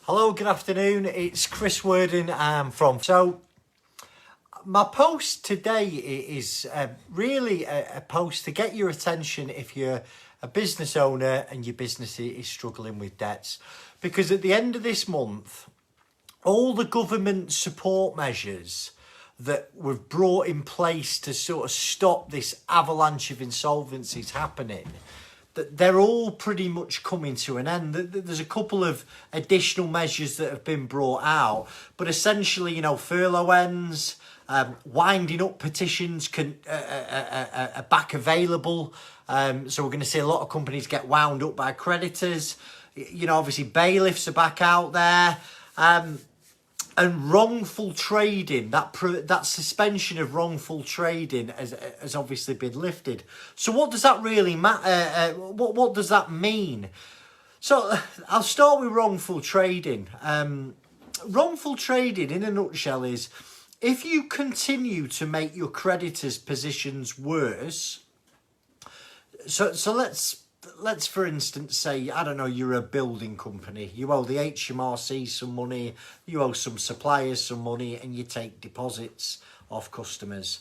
Hello, good afternoon. It's Chris Worden from. So, my post today is really a post to get your attention if you're a business owner and your business is struggling with debts. Because at the end of this month, all the government support measures that were brought in place to sort of stop this avalanche of insolvencies happening, they're all pretty much coming to an end. There's a couple of additional measures that have been brought out, but essentially, furlough ends, winding up petitions are back available. So we're going to see a lot of companies get wound up by creditors. Obviously bailiffs are back out there. And wrongful trading, that suspension of wrongful trading has obviously been lifted. So what does that really matter? What does that mean? So I'll start with wrongful trading. Wrongful trading, in a nutshell, is if you continue to make your creditors' positions worse. So let's for instance say, I don't know, you're a building company, you owe the HMRC some money, you owe some suppliers some money, and you take deposits off customers.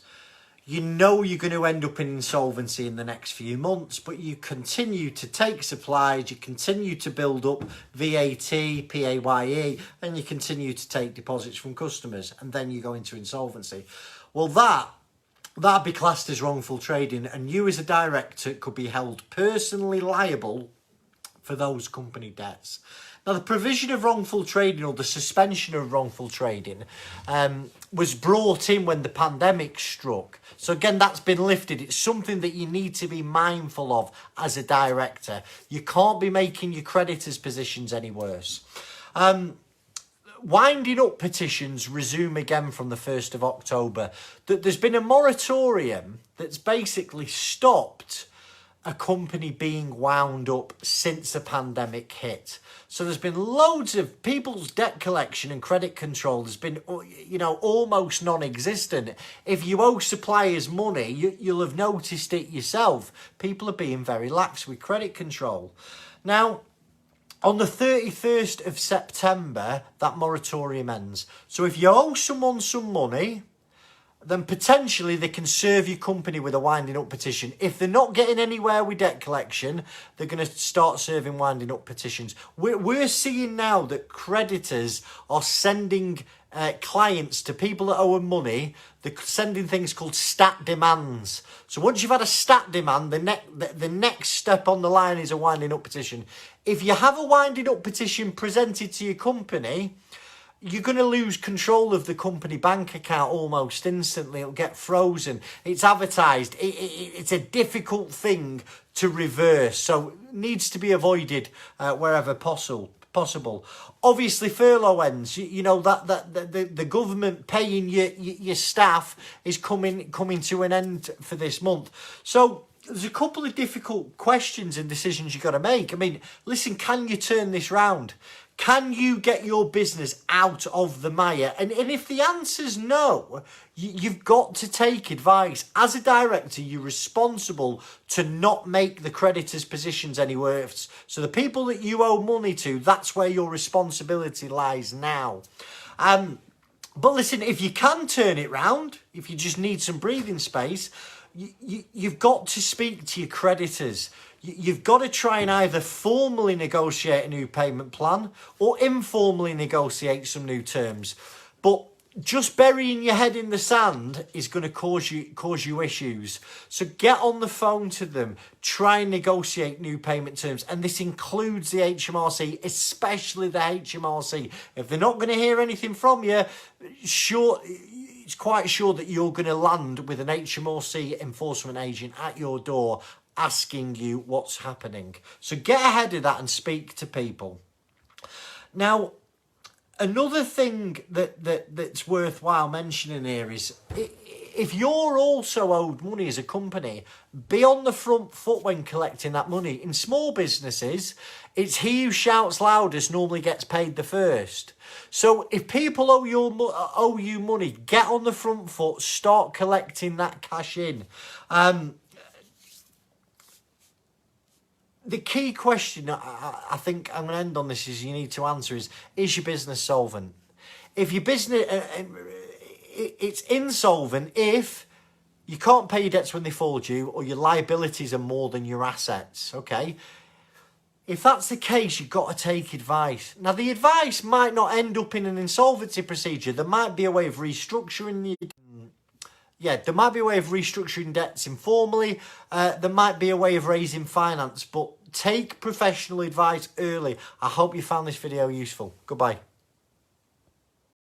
You know you're going to end up in insolvency in the next few months, but you continue to take supplies, you continue to build up VAT, PAYE, and you continue to take deposits from customers, and then you go into insolvency. Well, that'd be classed as wrongful trading, and you as a director could be held personally liable for those company debts. Now, the provision of wrongful trading, or the suspension of wrongful trading, was brought in when the pandemic struck. So again, that's been lifted. It's something that you need to be mindful of as a director. You can't be making your creditors' positions any worse. Winding up petitions resume again from the 1st of October. There's been a moratorium that's basically stopped a company being wound up since the pandemic hit. So there's been loads of people's debt collection and credit control has been, almost non-existent. If you owe suppliers money, you'll have noticed it yourself. People are being very lax with credit control. Now, on the 31st of September, that moratorium ends. So if you owe someone some money, then potentially they can serve your company with a winding up petition. If they're not getting anywhere with debt collection, they're going to start serving winding up petitions. We're seeing now that creditors are sending clients to people that owe them money. They're sending things called stat demands. So once you've had a stat demand, the next step on the line is a winding up petition. If you have a winding up petition presented to your company, you're going to lose control of the company bank account almost instantly. It'll get frozen. It's advertised. It's a difficult thing to reverse, so it needs to be avoided wherever possible. Obviously, furlough ends. The government paying your staff is coming to an end for this month. So there's a couple of difficult questions and decisions you've got to make. I mean, listen, can you turn this round? Can you get your business out of the mire? And if the answer's no, you've got to take advice. As a director, you're responsible to not make the creditors' positions any worse. So the people that you owe money to, that's where your responsibility lies now. But listen, if you can turn it round, if you just need some breathing space, you've got to speak to your creditors. You've got to try and either formally negotiate a new payment plan or informally negotiate some new terms. But just burying your head in the sand is going to cause you issues. So get on the phone to them, try and negotiate new payment terms. And this includes the HMRC, especially the HMRC. If they're not going to hear anything from you, it's quite sure that you're going to land with an HMRC enforcement agent at your door asking you what's happening. So get ahead of that and speak to people. Now, another thing that's worthwhile mentioning here is if you're also owed money as a company, be on the front foot when collecting that money. In small businesses, it's he who shouts loudest normally gets paid the first. So if people owe you money, get on the front foot, start collecting that cash in. the key question I think I'm going to end on this is you need to answer is your business solvent? If your business, it's insolvent if you can't pay your debts when they fall due or your liabilities are more than your assets, okay? If that's the case, you've got to take advice. Now, the advice might not end up in an insolvency procedure. There might be a way of restructuring there might be a way of restructuring debts informally. There might be a way of raising finance, but take professional advice early. I hope you found this video useful. Goodbye.